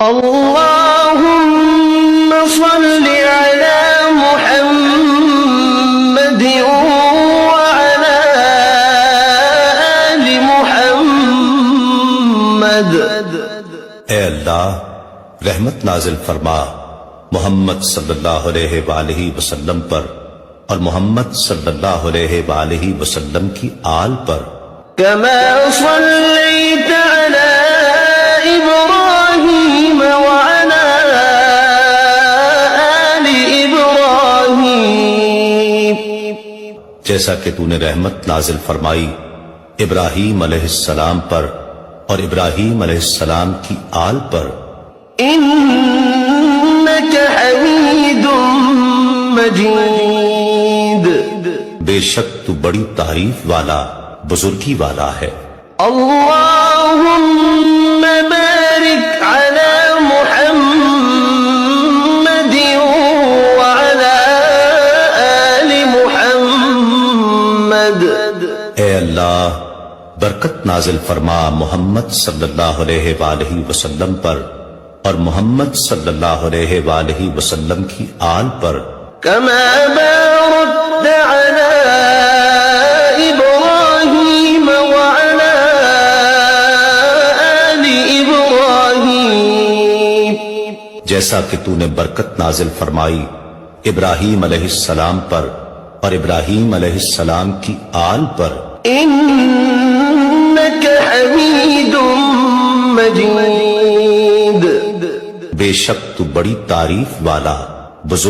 اللهم صل على محمد وعلى آل محمد۔ اے اللہ رحمت نازل فرما محمد صلی اللہ علیہ وآلہ وسلم پر اور محمد صلی اللہ علیہ وآلہ وسلم کی آل پر۔ كما صليت على إبراهيم وعلى آل إبراهيم، جیسا کہ تو نے رحمت نازل فرمائی ابراہیم علیہ السلام پر اور ابراہیم علیہ السلام کی آل پر۔ إنك حميد مجيد، بے شک تو بڑی تعریف والا بزرگی والا ہے۔ اللهم بارك على محمد وعلى آل محمد۔ اے اللہ برکت نازل فرما محمد صلی اللہ علیہ وآلہ وسلم پر اور محمد صلی اللہ علیہ وآلہ وسلم کی آل پر۔ كما باركت على إبراهيم وعلى آل إبراهيم، جیسا کہ تو نے برکت نازل فرمائی ابراہیم علیہ السلام پر اور ابراہیم علیہ السلام کی آل پر۔ إنك حميد مجيد، بے شک تو بڑی تعریف والا بزرگ